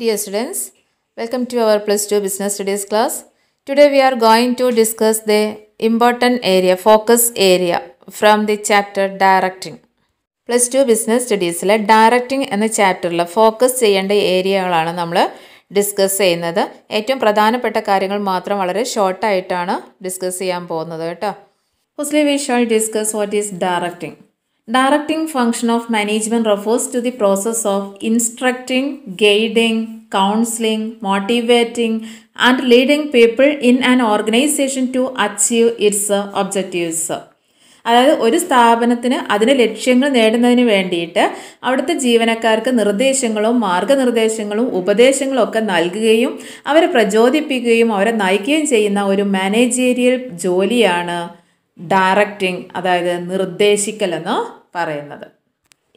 Dear students, welcome to our Plus 2 Business Studies class. Today we are going to discuss the important area, focus area from the chapter Directing. Plus 2 Business Studies Directing എന്ന ചാപ്റ്ററിൽ focus ചെയ്യേണ്ട ഏരിയകളാണ് നമ്മൾ discuss ചെയ്യുന്നത്. ഏറ്റവും പ്രധാനപ്പെട്ട കാര്യങ്ങൾ മാത്രം വളരെ ഷോർട്ടായിട്ടാണ് ഡിസ്കസ് ചെയ്യാൻ പോകുന്നത് കേട്ടോ. Firstly, we shall discuss what is directing. Directing function of management refers to the process of instructing, guiding, counseling, motivating and leading people in an organization to achieve its objectives. അതായത് ഒരു സ്ഥാപനത്തിന് അതിൻ്റെ ലക്ഷ്യങ്ങൾ നേടുന്നതിന് വേണ്ടിയിട്ട് അവിടുത്തെ ജീവനക്കാർക്ക് നിർദ്ദേശങ്ങളും മാർഗനിർദ്ദേശങ്ങളും ഉപദേശങ്ങളും ഒക്കെ നൽകുകയും അവരെ പ്രചോദിപ്പിക്കുകയും അവരെ നയിക്കുകയും ചെയ്യുന്ന ഒരു മാനേജീരിയൽ ജോലിയാണ് ഡയറക്റ്റിംഗ്, അതായത് നിർദ്ദേശിക്കൽ എന്ന് പറയുന്നത്.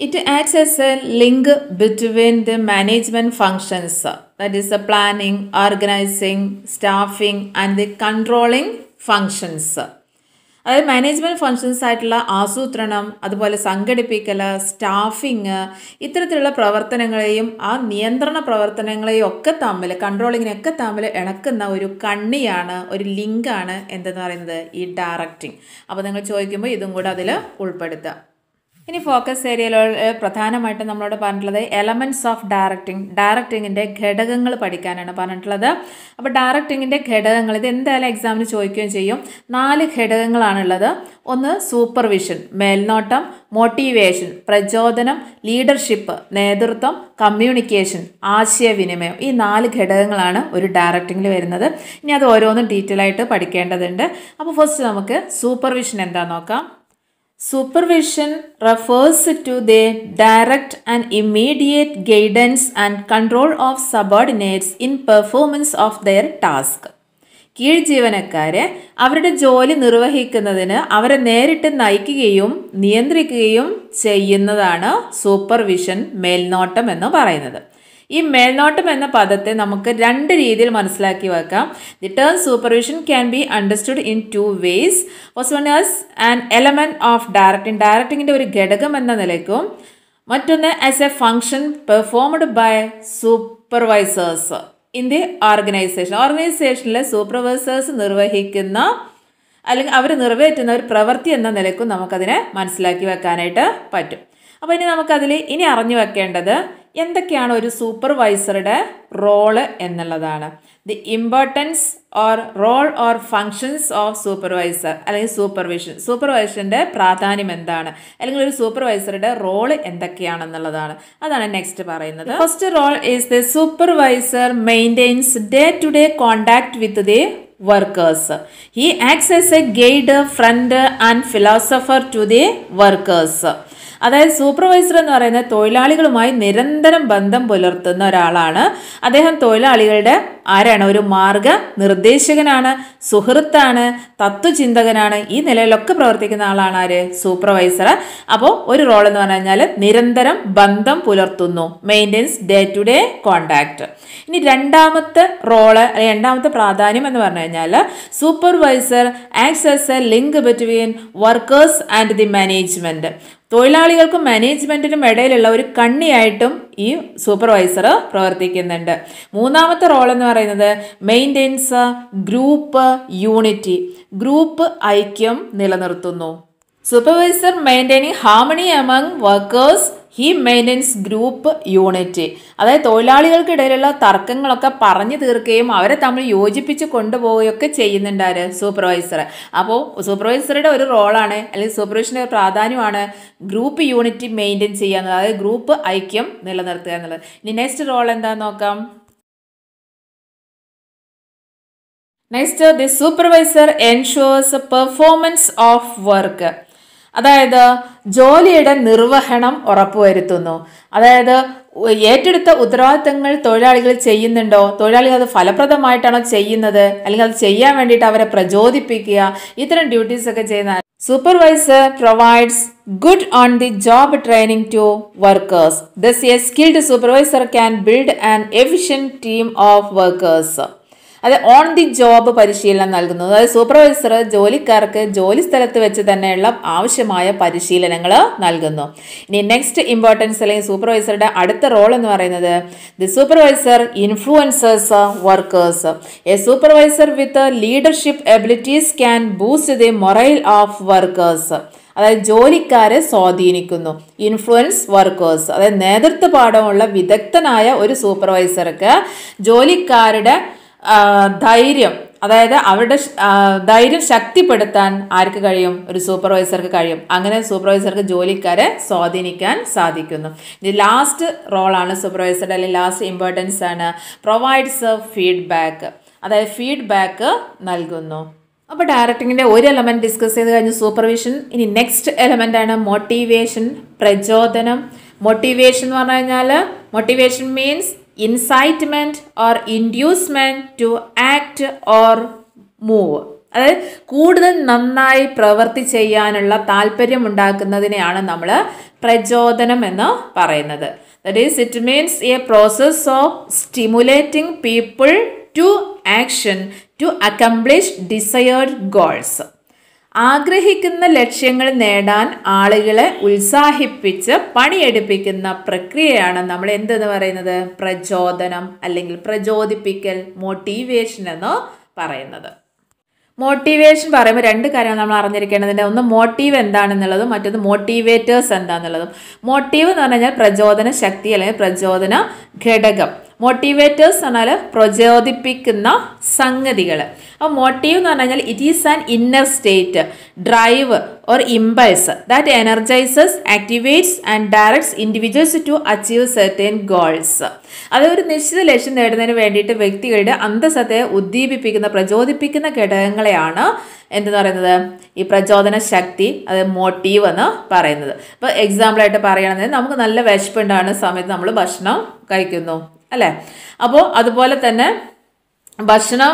It acts as a link between the management functions, that is the planning, organizing, staffing and the controlling functions. അതായത് മാനേജ്മെൻറ്റ് ഫങ്ഷൻസ് ആയിട്ടുള്ള ആസൂത്രണം, അതുപോലെ സംഘടിപ്പിക്കൽ, സ്റ്റാഫിങ്, ഇത്തരത്തിലുള്ള പ്രവർത്തനങ്ങളെയും ആ നിയന്ത്രണ പ്രവർത്തനങ്ങളെയും ഒക്കെ തമ്മിൽ, കൺട്രോളിങ്ങിനൊക്കെ തമ്മിൽ ഇണക്കുന്ന ഒരു കണ്ണിയാണ്, ഒരു ലിങ്കാണ് എന്തെന്ന് പറയുന്നത് ഈ ഡയറക്റ്റിംഗ്. അപ്പോൾ നിങ്ങൾ ചോദിക്കുമ്പോൾ ഇതും കൂടെ അതിൽ ഉൾപ്പെടുത്തുക. ഇനി ഫോക്കസ് ഏരിയയിലുള്ള പ്രധാനമായിട്ടും നമ്മളോട് പറഞ്ഞിട്ടുള്ളത് എലമെൻറ്റ്സ് ഓഫ് ഡയറക്റ്റിംഗ്, ഡയറക്റ്റിങ്ങിൻ്റെ ഘടകങ്ങൾ പഠിക്കാനാണ് പറഞ്ഞിട്ടുള്ളത്. അപ്പോൾ ഡയറക്റ്റിങ്ങിൻ്റെ ഘടകങ്ങൾ ഇത് എന്തായാലും എക്സാമിന് ചോദിക്കുകയും ചെയ്യും. 4 ഘടകങ്ങളാണുള്ളത്. ഒന്ന് സൂപ്പർവിഷൻ, മേൽനോട്ടം, മോട്ടിവേഷൻ, പ്രചോദനം, ലീഡർഷിപ്പ്, നേതൃത്വം, കമ്മ്യൂണിക്കേഷൻ, ആശയവിനിമയം. ഈ 4 ഘടകങ്ങളാണ് ഒരു ഡയറക്റ്റിങ്ങിൽ വരുന്നത്. ഇനി അത് ഓരോന്നും ഡീറ്റെയിൽ ആയിട്ട് പഠിക്കേണ്ടതുണ്ട്. അപ്പോൾ ഫസ്റ്റ് നമുക്ക് സൂപ്പർവിഷൻ എന്താണെന്ന് നോക്കാം. Supervision refers to the direct and immediate guidance and control of subordinates in performance of their task. കീഴ് ജീവനക്കാരെ അവരുടെ ജോലി നിർവഹിക്കുന്നതിന് അവരെ നേരിട്ട് നയിക്കുകയും നിയന്ത്രിക്കുകയും ചെയ്യുന്നതാണ് സൂപ്പർവിഷൻ, മേൽനോട്ടം എന്ന് പറയുന്നത്. ഈ മേൽനോട്ടം എന്ന പദത്തെ നമുക്ക് 2 രീതിയിൽ മനസ്സിലാക്കി വെക്കാം. The term supervision can be understood in 2 ways. First one as an element of directing, ഡയറക്റ്റിങ്ങിൻ്റെ ഒരു ഘടകം എന്ന നിലയ്ക്കും, മറ്റൊന്ന് as a function performed by supervisors in the organisation. ഓർഗനൈസേഷനിലെ സൂപ്പർവൈസേഴ്സ് നിർവഹിക്കുന്ന അല്ലെങ്കിൽ അവർ നിറവേറ്റുന്ന ഒരു പ്രവൃത്തി എന്ന നിലയ്ക്കും നമുക്കതിനെ മനസ്സിലാക്കി വെക്കാനായിട്ട് പറ്റും. അപ്പോൾ ഇനി നമുക്കതിൽ ഇനി അറിഞ്ഞു വെക്കേണ്ടത് എന്തൊക്കെയാണ് ഒരു സൂപ്പർവൈസറുടെ റോള് എന്നുള്ളതാണ്. The importance or role or functions of supervisor അല്ലെങ്കിൽ സൂപ്പർവിഷൻ, സൂപ്പർവൈസറിൻ്റെ പ്രാധാന്യം എന്താണ്, അല്ലെങ്കിൽ ഒരു സൂപ്പർവൈസറുടെ റോള് എന്തൊക്കെയാണെന്നുള്ളതാണ്. അതാണ് നെക്സ്റ്റ് പറയുന്നത്. First role is the supervisor maintains day to day contact with the workers. He acts as a guide, friend and philosopher to the workers. അതായത് സൂപ്പർവൈസർ എന്ന് പറയുന്നത് തൊഴിലാളികളുമായി നിരന്തരം ബന്ധം പുലർത്തുന്ന ഒരാളാണ്. അദ്ദേഹം തൊഴിലാളികളുടെ ആരാണ്? ഒരു മാർഗ നിർദ്ദേശകനാണ്, സുഹൃത്താണ്, തത്വചിന്തകനാണ്. ഈ നിലയിലൊക്കെ പ്രവർത്തിക്കുന്ന ആളാണ് ആര്? സൂപ്പർവൈസർ. അപ്പോൾ ഒരു റോൾ എന്ന് പറഞ്ഞു കഴിഞ്ഞാൽ നിരന്തരം ബന്ധം പുലർത്തുന്നു, maintenance day to day contact. ഇനി രണ്ടാമത്തെ റോള്, രണ്ടാമത്തെ പ്രാധാന്യം എന്ന് പറഞ്ഞു കഴിഞ്ഞാൽ supervisor acts as a link between workers and the management. തൊഴിലാളികൾക്കും മാനേജ്മെൻറ്റിനും ഇടയിലുള്ള ഒരു കണ്ണിയായിട്ടും ഈ സൂപ്പർവൈസർ പ്രവർത്തിക്കുന്നുണ്ട്. മൂന്നാമത്തെ റോൾ എന്ന് പറയുന്നത് മെയിൻ്റെയിൻസ് ഗ്രൂപ്പ് യൂണിറ്റി, ഗ്രൂപ്പ് ഐക്യം നിലനിർത്തുന്നു. Supervisor maintaining harmony among workers, he maintains group unity. അതായത് തൊഴിലാളികൾക്കിടയിലുള്ള തർക്കങ്ങളൊക്കെ പറഞ്ഞു തീർക്കുകയും അവരെ തമ്മിൽ യോജിപ്പിച്ച് കൊണ്ടുപോവുകയൊക്കെ ചെയ്യുന്നുണ്ട് ആര്? സൂപ്പർവൈസർ. അപ്പോൾ സൂപ്പർവൈസറുടെ ഒരു റോളാണ് അല്ലെങ്കിൽ സൂപ്പർവിഷൻ്റെ പ്രാധാന്യമാണ് ഗ്രൂപ്പ് യൂണിറ്റി മെയിൻറ്റെയിൻ ചെയ്യുക എന്നുള്ളത്, അതായത് ഗ്രൂപ്പ് ഐക്യം നിലനിർത്തുക എന്നുള്ളത്. ഇനി നെക്സ്റ്റ് റോൾ എന്താണെന്ന് നോക്കാം. Next, the supervisor ensures performance of work. അതായത് ജോലിയുടെ നിർവഹണം ഉറപ്പുവരുത്തുന്നു. അതായത് ഏറ്റെടുത്ത ഉത്തരവാദിത്തങ്ങൾ തൊഴിലാളികൾ ചെയ്യുന്നുണ്ടോ, തൊഴിലാളികൾ അത് ഫലപ്രദമായിട്ടാണോ ചെയ്യുന്നത്, അല്ലെങ്കിൽ അത് ചെയ്യാൻ വേണ്ടിയിട്ട് അവരെ പ്രചോദിപ്പിക്കുക, ഇത്തരം ഡ്യൂട്ടീസ് ഒക്കെ ചെയ്യുന്ന supervisor provides good on the job training to workers. Thus a skilled supervisor can build an efficient team of workers. അത് ഓൺ ദി ജോബ് പരിശീലനം നൽകുന്നു. അതായത് സൂപ്പർവൈസർ ജോലിക്കാർക്ക് ജോലി സ്ഥലത്ത് വെച്ച് തന്നെയുള്ള ആവശ്യമായ പരിശീലനങ്ങൾ നൽകുന്നു. ഇനി നെക്സ്റ്റ് ഇമ്പോർട്ടൻസ് അല്ലെങ്കിൽ സൂപ്പർവൈസറുടെ അടുത്ത റോൾ എന്ന് പറയുന്നത് the supervisor influencers workers. A supervisor with leadership abilities can boost the morale of workers. അതായത് ജോലിക്കാരെ സ്വാധീനിക്കുന്നു. ഇൻഫ്ലുവൻസ് വർക്കേഴ്സ്, അതായത് നേതൃത്വ പാഠമുള്ള വിദഗ്ധനായ ഒരു സൂപ്പർവൈസർക്ക് ജോലിക്കാരുടെ ധൈര്യം, അതായത് അവരുടെ ധൈര്യം ശക്തിപ്പെടുത്താൻ ആർക്ക് കഴിയും? ഒരു സൂപ്പർവൈസർക്ക് കഴിയും. അങ്ങനെ സൂപ്പർവൈസർക്ക് ജോലിക്കാരെ സ്വാധീനിക്കാൻ സാധിക്കുന്നു. ഇത് ലാസ്റ്റ് റോളാണ് സൂപ്പർവൈസറുടെ, അല്ലെങ്കിൽ ലാസ്റ്റ് ഇമ്പോർട്ടൻസ് ആണ് പ്രൊവൈഡ്സ് ഫീഡ്ബാക്ക്, അതായത് ഫീഡ്ബാക്ക് നൽകുന്നു. അപ്പോൾ ഡയറക്റ്റിങ്ങിൻ്റെ ഒരു എലമെൻറ്റ് ഡിസ്കസ് ചെയ്ത് കഴിഞ്ഞ് സൂപ്പർവിഷൻ. ഇനി നെക്സ്റ്റ് എലമെൻ്റ് ആണ് മോട്ടിവേഷൻ, പ്രചോദനം. മോട്ടിവേഷൻ എന്ന് പറഞ്ഞു കഴിഞ്ഞാൽ motivation means incitement or inducement to act or move. അതായത് കൂടുതൽ നന്നായി പ്രവൃത്തി ചെയ്യാനുള്ള താല്പര്യം ഉണ്ടാക്കുന്നതിനെയാണ് നമ്മൾ പ്രചോദനം എന്ന് പറയുന്നത്. That is it means a process of stimulating people to action to accomplish desired goals. ആഗ്രഹിക്കുന്ന ലക്ഷ്യങ്ങൾ നേടാൻ ആളുകളെ ഉത്സാഹിപ്പിച്ച് പണിയെടുപ്പിക്കുന്ന പ്രക്രിയയാണ് നമ്മൾ എന്തെന്ന് പറയുന്നത്? പ്രചോദനം അല്ലെങ്കിൽ പ്രചോദിപ്പിക്കൽ, മോട്ടിവേഷൻ എന്ന് പറയുന്നത്. മോട്ടിവേഷൻ പറയുമ്പോൾ രണ്ട് കാര്യങ്ങൾ നമ്മൾ അറിഞ്ഞിരിക്കേണ്ടതിൻ്റെ, ഒന്ന് മോട്ടീവ് എന്താണെന്നുള്ളതും മറ്റൊന്ന് മോട്ടിവേറ്റേഴ്സ് എന്താണെന്നുള്ളതും. മോട്ടീവ് എന്ന് പറഞ്ഞു കഴിഞ്ഞാൽ പ്രചോദന ശക്തി അല്ലെങ്കിൽ പ്രചോദന ഘടകം. മോട്ടിവേറ്റേഴ്സ് എന്ന് പറഞ്ഞാൽ പ്രചോദിപ്പിക്കുന്ന സംഗതികൾ. അപ്പോൾ മോട്ടീവ് എന്ന് പറഞ്ഞു കഴിഞ്ഞാൽ it is an inner state, drive or impulse that energises, activates and directs individuals to achieve certain goals. അതൊരു നിശ്ചിത ലക്ഷ്യം നേടുന്നതിന് വേണ്ടിയിട്ട് വ്യക്തികളുടെ അന്തസത്തയെ ഉദ്ദീപിപ്പിക്കുന്ന പ്രചോദിപ്പിക്കുന്ന ഘടകങ്ങളെയാണ് എന്തെന്ന് പറയുന്നത്? ഈ പ്രചോദന ശക്തി, അത് മോട്ടീവ് എന്ന് പറയുന്നത്. ഇപ്പോൾ എക്സാമ്പിളായിട്ട് പറയുകയാണെങ്കിൽ നമുക്ക് നല്ല വിശപ്പുണ്ടാകുന്ന സമയത്ത് നമ്മൾ ഭക്ഷണം കഴിക്കുന്നു അല്ലേ? അപ്പോൾ അതുപോലെ തന്നെ ഭക്ഷണം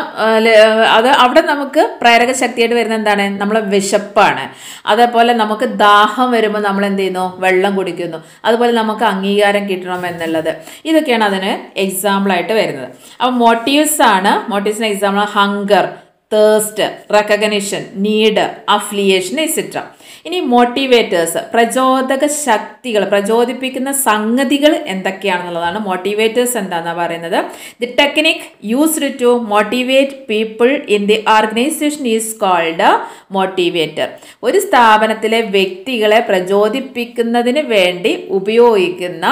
അത് അവിടെ നമുക്ക് പ്രേരക ശക്തിയായിട്ട് വരുന്നത് എന്താണ്? നമ്മളെ വിശപ്പാണ്. അതേപോലെ നമുക്ക് ദാഹം വരുമ്പോൾ നമ്മൾ എന്ത് ചെയ്യുന്നു? വെള്ളം കുടിക്കുന്നു. അതുപോലെ നമുക്ക് അംഗീകാരം കിട്ടണം എന്നുള്ളത്, ഇതൊക്കെയാണ് അതിന് എക്സാമ്പിളായിട്ട് വരുന്നത്. അപ്പോൾ മോട്ടീവ്സിന് example hunger, thirst, recognition, need, affiliation et cetera. ഇനി മോട്ടിവേറ്റേഴ്സ്, പ്രചോദക ശക്തികൾ, പ്രചോദിപ്പിക്കുന്ന സംഗതികൾ എന്തൊക്കെയാണെന്നുള്ളതാണ്. മോട്ടിവേറ്റേഴ്സ് എന്താണെന്നാണ് പറയുന്നത്? The technique used to motivate people in the organisation is called motivator. ഒരു സ്ഥാപനത്തിലെ വ്യക്തികളെ പ്രചോദിപ്പിക്കുന്നതിന് വേണ്ടി ഉപയോഗിക്കുന്ന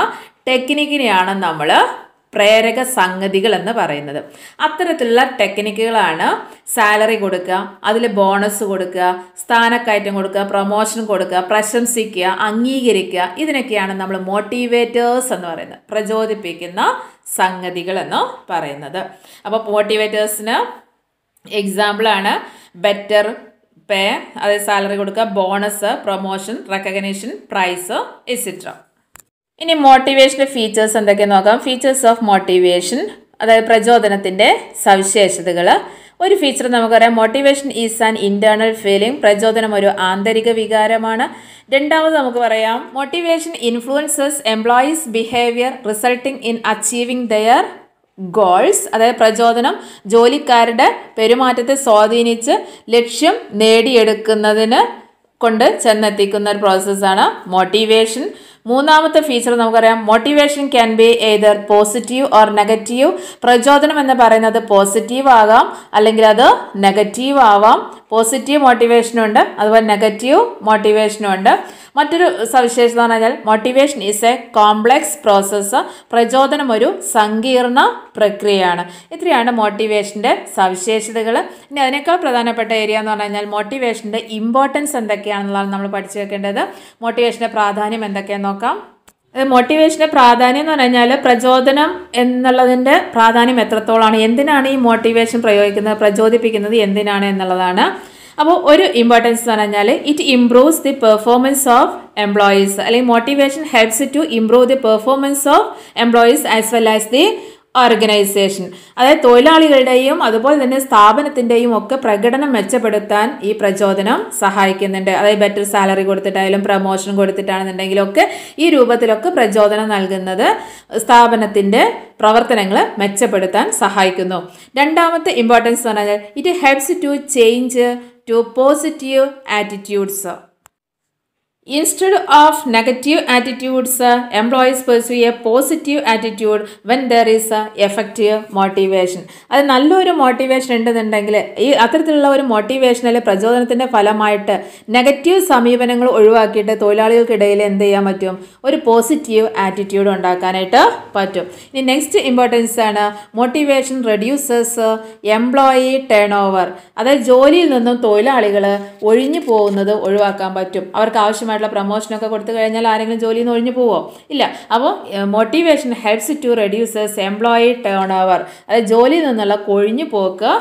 ടെക്നിക്കിനെയാണ് നമ്മൾ പ്രേരക സംഗതികൾ എന്ന് പറയുന്നത്. അത്തരത്തിലുള്ള ടെക്നിക്കുകളാണ് സാലറി കൊടുക്കുക, അതിൽ ബോണസ് കൊടുക്കുക, സ്ഥാനക്കയറ്റം കൊടുക്കുക, പ്രൊമോഷൻ കൊടുക്കുക, പ്രശംസിക്കുക, അംഗീകരിക്കുക, ഇതിനൊക്കെയാണ് നമ്മൾ മോട്ടിവേറ്റേഴ്സ് എന്ന് പറയുന്നത്, പ്രചോദിപ്പിക്കുന്ന സംഗതികൾ എന്ന് പറയുന്നത്. അപ്പോൾ മോട്ടിവേറ്റേഴ്സിന് എക്സാമ്പിളാണ് ബെറ്റർ പേ, അതായത് സാലറി കൊടുക്കുക, bonus, promotion, recognition, prize etcetera. ഇനി മോട്ടിവേഷൻ്റെ ഫീച്ചേഴ്സ് എന്തൊക്കെയെന്ന് നോക്കാം. ഫീച്ചേഴ്സ് ഓഫ് മോട്ടിവേഷൻ, അതായത് പ്രചോദനത്തിൻ്റെ സവിശേഷതകൾ. ഒരു ഫീച്ചർ നമുക്കറിയാം, motivation is an internal feeling. പ്രചോദനം ഒരു ആന്തരിക വികാരമാണ്. രണ്ടാമത് നമുക്ക് പറയാം, motivation influences employees behaviour resulting in achieving their goals. അതായത് പ്രചോദനം ജോലിക്കാരുടെ പെരുമാറ്റത്തെ സ്വാധീനിച്ച് ലക്ഷ്യം നേടിയെടുക്കുന്നതിന് കൊണ്ട് ചെന്നെത്തിക്കുന്ന ഒരു പ്രോസസ്സാണ് മോട്ടിവേഷൻ. മൂന്നാമത്തെ ഫീച്ചർ നമുക്കറിയാം, motivation can be either positive or negative. പ്രചോദനം എന്ന് പറയുന്നത് പോസിറ്റീവ് ആകാം അല്ലെങ്കിൽ അത് നെഗറ്റീവ് ആവാം. പോസിറ്റീവ് മോട്ടിവേഷനും ഉണ്ട്, അതുപോലെ നെഗറ്റീവ് മോട്ടിവേഷനും ഉണ്ട്. മറ്റൊരു സവിശേഷത എന്ന് പറഞ്ഞാൽ motivation is A complex process. പ്രചോദനം ഒരു സങ്കീർണ പ്രക്രിയയാണ്. ഇത്രയാണ് മോട്ടിവേഷൻ്റെ സവിശേഷതകൾ. ഇനി അതിനേക്കാൾ പ്രധാനപ്പെട്ട ഏരിയ എന്ന് പറഞ്ഞു കഴിഞ്ഞാൽ മോട്ടിവേഷൻ്റെ ഇമ്പോർട്ടൻസ് എന്തൊക്കെയാണെന്നുള്ളതാണ് നമ്മൾ പഠിച്ചു വെക്കേണ്ടത്. മോട്ടിവേഷൻ്റെ പ്രാധാന്യം എന്തൊക്കെയാണെന്ന് നോക്കാം. മോട്ടിവേഷൻ്റെ പ്രാധാന്യം എന്ന് പറഞ്ഞു കഴിഞ്ഞാൽ പ്രചോദനം എന്നുള്ളതിൻ്റെ പ്രാധാന്യം എത്രത്തോളമാണ്, എന്തിനാണ് ഈ മോട്ടിവേഷൻ പ്രയോഗിക്കുന്നത്, പ്രചോദിപ്പിക്കുന്നത് എന്തിനാണ് എന്നുള്ളതാണ്. അപ്പോൾ ഒരു ഇമ്പോർട്ടൻസ് എന്ന് പറഞ്ഞാൽ it improves the performance of employees, അല്ലെങ്കിൽ motivation helps to improve the performance of employees as well as the organisation. അതായത് തൊഴിലാളികളുടെയും അതുപോലെ തന്നെ സ്ഥാപനത്തിൻ്റെയും ഒക്കെ പ്രകടനം മെച്ചപ്പെടുത്താൻ ഈ പ്രചോദനം സഹായിക്കുന്നുണ്ട്. അതായത് ബെറ്റർ സാലറി കൊടുത്തിട്ടായാലും പ്രമോഷൻ കൊടുത്തിട്ടാണെന്നുണ്ടെങ്കിലും ഒക്കെ ഈ രൂപത്തിലൊക്കെ പ്രചോദനം നൽകുന്നത് സ്ഥാപനത്തിൻ്റെ പ്രവർത്തനങ്ങൾ മെച്ചപ്പെടുത്താൻ സഹായിക്കുന്നു. രണ്ടാമത്തെ ഇമ്പോർട്ടൻസ് എന്ന് പറഞ്ഞാൽ it helps to change to positive attitudes. Instead of negative attitudes, employees pursue a positive attitude when there is effective motivation. അത് നല്ലൊരു മോട്ടിവേഷൻ ഉണ്ടെന്നുണ്ടെങ്കിൽ ഈ അത്തരത്തിലുള്ള ഒരു മോട്ടിവേഷനിലെ പ്രചോദനത്തിൻ്റെ ഫലമായിട്ട് നെഗറ്റീവ് സമീപനങ്ങൾ ഒഴിവാക്കിയിട്ട് തൊഴിലാളികൾക്കിടയിൽ എന്ത് ചെയ്യാൻ പറ്റും? ഒരു പോസിറ്റീവ് ആറ്റിറ്റ്യൂഡ് ഉണ്ടാക്കാനായിട്ട് പറ്റും. ഇനി നെക്സ്റ്റ് ഇമ്പോർട്ടൻസ് ആണ് motivation reduces employee turnover. അതായത് ജോലിയിൽ നിന്നും തൊഴിലാളികൾ ഒഴിഞ്ഞു പോകുന്നത് ഒഴിവാക്കാൻ പറ്റും. അവർക്ക് ആവശ്യമായ പ്രൊമോഷനൊക്കെ കൊടുത്തു കഴിഞ്ഞാൽ ആരെങ്കിലും ജോലിയിൽ നിന്ന് ഒഴിഞ്ഞു പോവോ? ഇല്ല. അപ്പോൾ motivation helps to reduces employee turnover. അതായത് ജോലിയിൽ നിന്നുള്ള കൊഴിഞ്ഞു പോക്ക്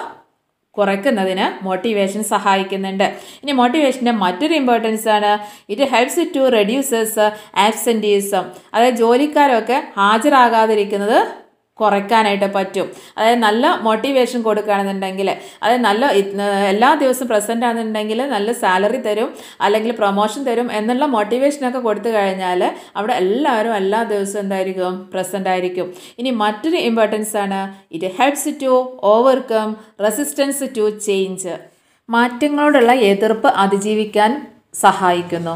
കുറയ്ക്കുന്നതിന് മോട്ടിവേഷൻ സഹായിക്കുന്നുണ്ട്. ഇനി മോട്ടിവേഷൻ്റെ മറ്റൊരു ഇമ്പോർട്ടൻസ് ആണ് it helps to reduces absenteeism. അതായത് ജോലിക്കാരൊക്കെ ഹാജരാകാതിരിക്കുന്നത് കുറയ്ക്കാനായിട്ട് പറ്റും. അതായത് നല്ല മോട്ടിവേഷൻ കൊടുക്കുകയാണെന്നുണ്ടെങ്കിൽ, അതായത് നല്ല എല്ലാ ദിവസവും പ്രസൻ്റ് ആണെന്നുണ്ടെങ്കിൽ നല്ല സാലറി തരും അല്ലെങ്കിൽ പ്രൊമോഷൻ തരും എന്നുള്ള മോട്ടിവേഷനൊക്കെ കൊടുത്തു കഴിഞ്ഞാൽ അവിടെ എല്ലാവരും എല്ലാ ദിവസവും എന്തായിരിക്കും? പ്രസൻ്റ് ആയിരിക്കും. ഇനി മറ്റൊരു ഇമ്പോർട്ടൻസ് ആണ് it helps to overcome resistance to change. മാറ്റങ്ങളോടുള്ള എതിർപ്പ് അതിജീവിക്കാൻ സഹായിക്കുന്നു.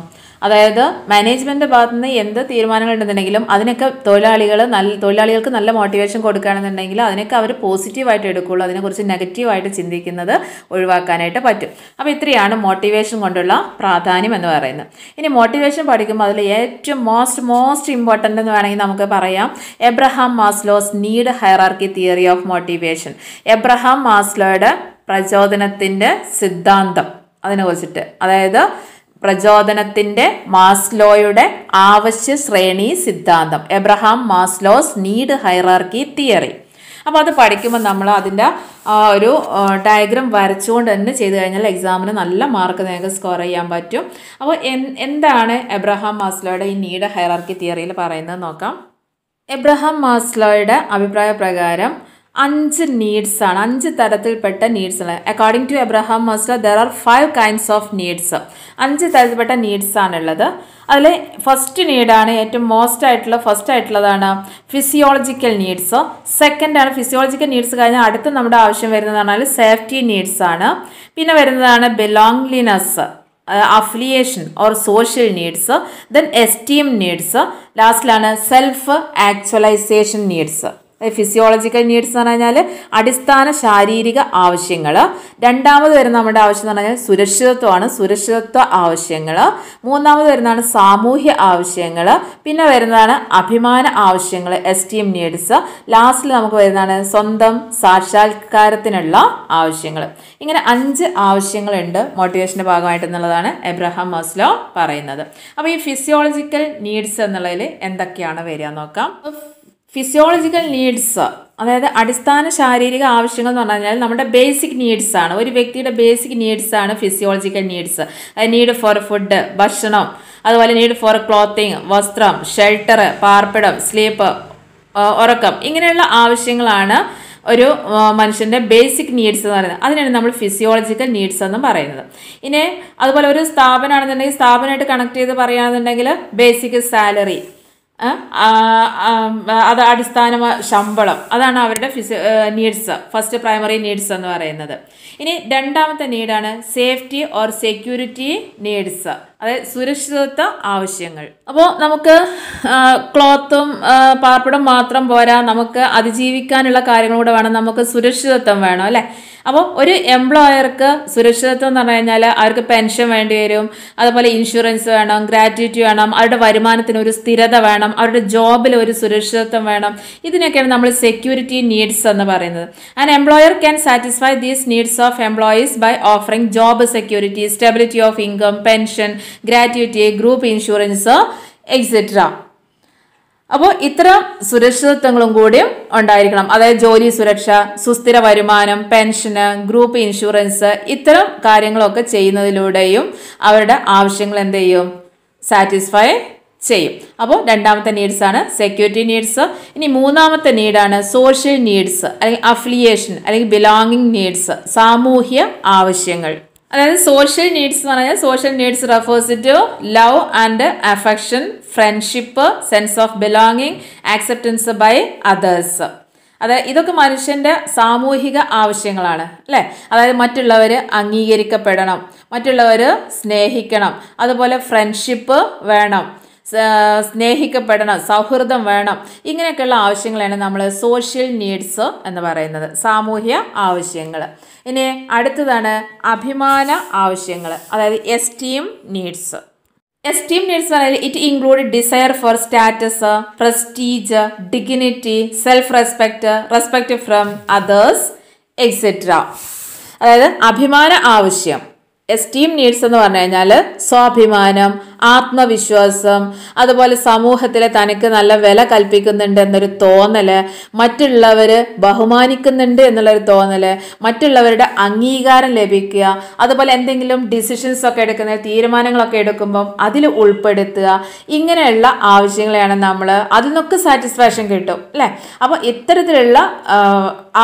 അതായത് മാനേജ്മെൻറ്റിൻ്റെ ഭാഗത്തു നിന്ന് എന്ത് തീരുമാനങ്ങൾ ഉണ്ടെന്നുണ്ടെങ്കിലും അതിനൊക്കെ തൊഴിലാളികൾക്ക് നല്ല മോട്ടിവേഷൻ കൊടുക്കുകയാണെന്നുണ്ടെങ്കിൽ അതിനൊക്കെ അവർ പോസിറ്റീവായിട്ട് എടുക്കുകയുള്ളൂ. അതിനെക്കുറിച്ച് നെഗറ്റീവായിട്ട് ചിന്തിക്കുന്നത് ഒഴിവാക്കാനായിട്ട് പറ്റും. അപ്പോൾ ഇത്രയാണ് മോട്ടിവേഷൻ കൊണ്ടുള്ള പ്രാധാന്യം എന്ന് പറയുന്നത്. ഇനി മോട്ടിവേഷൻ പഠിക്കുമ്പോൾ അതിൽ ഏറ്റവും മോസ്റ്റ് ഇമ്പോർട്ടൻ്റ് എന്ന് വേണമെങ്കിൽ നമുക്ക് പറയാം Abraham Maslow's need hierarchy theory of motivation. Abraham മാസ്ലോയുടെ പ്രചോദനത്തിൻ്റെ സിദ്ധാന്തം അതിനെക്കുറിച്ചിട്ട്, അതായത് പ്രചോദനത്തിൻ്റെ മാസ്ലോയുടെ ആവശ്യ ശ്രേണി സിദ്ധാന്തം, Abraham Maslow's need hierarchy theory. അപ്പോൾ അത് പഠിക്കുമ്പോൾ നമ്മൾ അതിൻ്റെ ഒരു ഡയഗ്രാം വരച്ചുകൊണ്ട് തന്നെ ചെയ്ത് കഴിഞ്ഞാൽ എക്സാമിന് നല്ല മാർക്ക് നിങ്ങൾക്ക് സ്കോർ ചെയ്യാൻ പറ്റും. അപ്പോൾ എന്താണ് എബ്രഹാം മാസ്ലോയുടെ ഈ നീഡ് ഹൈറാർക്കി തിയറിയിൽ പറയുന്നത് നോക്കാം. എബ്രഹാം മാസ്ലോയുടെ അഭിപ്രായ പ്രകാരം 5 നീഡ്സ് ആണ്, 5 തരത്തിൽപ്പെട്ട നീഡ്സ് ആണ്. According to Abraham Maslow there are 5 kinds of needs. 5 തരത്തിൽപ്പെട്ട നീഡ്സ് ആണുള്ളത്. അതിൽ ഫസ്റ്റ് നീഡാണ് ഏറ്റവും ഫസ്റ്റ് ആയിട്ടുള്ളതാണ് ഫിസിയോളജിക്കൽ നീഡ്സ്. സെക്കൻഡാണ് ഫിസിയോളജിക്കൽ നീഡ്സ് കഴിഞ്ഞാൽ അടുത്ത് നമ്മുടെ ആവശ്യം വരുന്നത് പറഞ്ഞാൽ സേഫ്റ്റി നീഡ്സ് ആണ്. പിന്നെ വരുന്നതാണ് belongingness, affiliation or social needs, then esteem needs, ലാസ്റ്റിലാണ് self actualisation needs. Physiological needs എന്ന് പറഞ്ഞാൽ അടിസ്ഥാന ശാരീരിക ആവശ്യങ്ങൾ. രണ്ടാമത് വരുന്ന നമ്മുടെ ആവശ്യം എന്ന് പറഞ്ഞാൽ സുരക്ഷിതത്വമാണ്, സുരക്ഷിതത്വ ആവശ്യങ്ങൾ. മൂന്നാമത് വരുന്നതാണ് സാമൂഹ്യ ആവശ്യങ്ങൾ. പിന്നെ വരുന്നതാണ് അഭിമാന ആവശ്യങ്ങൾ, എസ്റ്റീം നീഡ്സ്. ലാസ്റ്റിൽ നമുക്ക് വരുന്നതാണ് സ്വന്തം സാക്ഷാത്കാരത്തിനുള്ള ആവശ്യങ്ങൾ. ഇങ്ങനെ 5 ആവശ്യങ്ങളുണ്ട് മോട്ടിവേഷൻ്റെ ഭാഗമായിട്ട് എന്നുള്ളതാണ് എബ്രഹാം മാസ്ലോ പറയുന്നത്. അപ്പോൾ ഈ ഫിസിയോളജിക്കൽ നീഡ്സ് എന്നുള്ളതിൽ എന്തൊക്കെയാണ് വരിക നോക്കാം. ഫിസിയോളജിക്കൽ നീഡ്സ് അതായത് അടിസ്ഥാന ശാരീരിക ആവശ്യങ്ങൾ എന്ന് പറഞ്ഞു കഴിഞ്ഞാൽ നമ്മുടെ ബേസിക് നീഡ്സ് ആണ്. ഒരു വ്യക്തിയുടെ ബേസിക് നീഡ്സ് ആണ് physiological needs. Need for food, ഭക്ഷണം, അതുപോലെ നീഡ് ഫോർ ക്ലോത്തിങ്, വസ്ത്രം, ഷെൽട്ടർ, പാർപ്പിടം, സ്ലീപ്പ്, ഉറക്കം, ഇങ്ങനെയുള്ള ആവശ്യങ്ങളാണ് ഒരു മനുഷ്യൻ്റെ ബേസിക് നീഡ്സ് എന്ന് പറയുന്നത്. അതിനാണ് നമ്മൾ ഫിസിയോളജിക്കൽ നീഡ്സ് എന്ന് പറയുന്നത്. ഇനി അതുപോലെ ഒരു സ്ഥാപനമാണെന്നുണ്ടെങ്കിൽ സ്ഥാപനമായിട്ട് കണക്ട് ചെയ്ത് പറയുകയാണെന്നുണ്ടെങ്കിൽ ബേസിക് സാലറി, അത് അടിസ്ഥാന ശമ്പളം, അതാണ് അവരുടെ നീഡ്സ്, ഫസ്റ്റ് പ്രൈമറി നീഡ്സ് എന്ന് പറയുന്നത്. ഇനി രണ്ടാമത്തെ നീഡാണ് സേഫ്റ്റി ഓർ സെക്യൂരിറ്റി നീഡ്സ്, അതായത് സുരക്ഷിതത്വ ആവശ്യങ്ങൾ. അപ്പോൾ നമുക്ക് ക്ലോത്തും പാർപ്പിടം മാത്രം പോരാ, നമുക്ക് അതിജീവിക്കാനുള്ള കാര്യങ്ങൾ കൂടെ വേണം, നമുക്ക് സുരക്ഷിതത്വം വേണം അല്ലേ. അപ്പോൾ ഒരു എംപ്ലോയർക്ക് സുരക്ഷിതത്വം എന്ന് പറഞ്ഞു കഴിഞ്ഞാൽ അവർക്ക് പെൻഷൻ വേണ്ടി വരും, അതുപോലെ ഇൻഷുറൻസ് വേണം, ഗ്രാറ്റുവിറ്റി വേണം, അവരുടെ വരുമാനത്തിന് ഒരു സ്ഥിരത വേണം, അവരുടെ ജോബിൽ ഒരു സുരക്ഷിതത്വം വേണം. ഇതിനൊക്കെയാണ് നമ്മൾ സെക്യൂരിറ്റി നീഡ്സ് എന്ന് പറയുന്നത്. And employer can satisfy these needs of employees by offering job security, stability of income, pension, gratuity, group insurance etcetera. അപ്പോൾ ഇത്തരം സുരക്ഷിതത്വങ്ങളും കൂടിയും ഉണ്ടായിരിക്കണം. അതായത് ജോലി സുരക്ഷ, സുസ്ഥിര വരുമാനം, പെൻഷന്, ഗ്രൂപ്പ് ഇൻഷുറൻസ്, ഇത്തരം കാര്യങ്ങളൊക്കെ ചെയ്യുന്നതിലൂടെയും അവരുടെ ആവശ്യങ്ങൾ എന്ത് ചെയ്യും, സാറ്റിസ്ഫൈ ചെയ്യും. അപ്പോൾ രണ്ടാമത്തെ നീഡ്സ് ആണ് സെക്യൂരിറ്റി നീഡ്സ്. ഇനി മൂന്നാമത്തെ നീഡാണ് സോഷ്യൽ നീഡ്സ് അല്ലെങ്കിൽ അഫിലിയേഷൻ അല്ലെങ്കിൽ ബിലോങ്ങിങ് നീഡ്സ്, സാമൂഹ്യ ആവശ്യങ്ങൾ. അതായത് സോഷ്യൽ നീഡ്സ് എന്ന് പറഞ്ഞാൽ social needs refers to love and affection, friendship, sense of belonging, acceptance by others. അതായത് ഇതൊക്കെ മനുഷ്യൻ്റെ സാമൂഹിക ആവശ്യങ്ങളാണ് അല്ലേ. അതായത് മറ്റുള്ളവർ അംഗീകരിക്കപ്പെടണം, മറ്റുള്ളവർ സ്നേഹിക്കണം, അതുപോലെ ഫ്രണ്ട്ഷിപ്പ് വേണം, സ്നേഹിക്കപ്പെടണം, സൗഹൃദം വേണം. ഇങ്ങനെയൊക്കെയുള്ള ആവശ്യങ്ങളാണ് നമ്മൾ സോഷ്യൽ നീഡ്സ് എന്ന് പറയുന്നത്, സാമൂഹ്യ ആവശ്യങ്ങൾ. ഇനി അടുത്തതാണ് അഭിമാന ആവശ്യങ്ങൾ, അതായത് എസ്റ്റീം നീഡ്സ്. എസ്റ്റീം നീഡ്സ് പറഞ്ഞാൽ it include desire for status, prestige, dignity, self respect, respect from others etcetera. അതായത് അഭിമാന ആവശ്യം, എസ്റ്റീം നീഡ്സ് എന്ന് പറഞ്ഞു കഴിഞ്ഞാൽ സ്വാഭിമാനം, ആത്മവിശ്വാസം, അതുപോലെ സമൂഹത്തിൽ തനിക്ക് നല്ല വില കൽപ്പിക്കുന്നുണ്ട് എന്നൊരു തോന്നൽ, മറ്റുള്ളവർ ബഹുമാനിക്കുന്നുണ്ട് എന്നുള്ളൊരു തോന്നൽ, മറ്റുള്ളവരുടെ അംഗീകാരം ലഭിക്കുക, അതുപോലെ എന്തെങ്കിലും ഡിസിഷൻസ് ഒക്കെ എടുക്കുന്ന തീരുമാനങ്ങളൊക്കെ എടുക്കുമ്പം അതിൽ ഉൾപ്പെടുത്തുക. ഇങ്ങനെയുള്ള ആവശ്യങ്ങളെയാണ് നമ്മൾ, അതിൽ നിന്നൊക്കെ സാറ്റിസ്ഫാക്ഷൻ കിട്ടും അല്ലേ. അപ്പോൾ ഇത്തരത്തിലുള്ള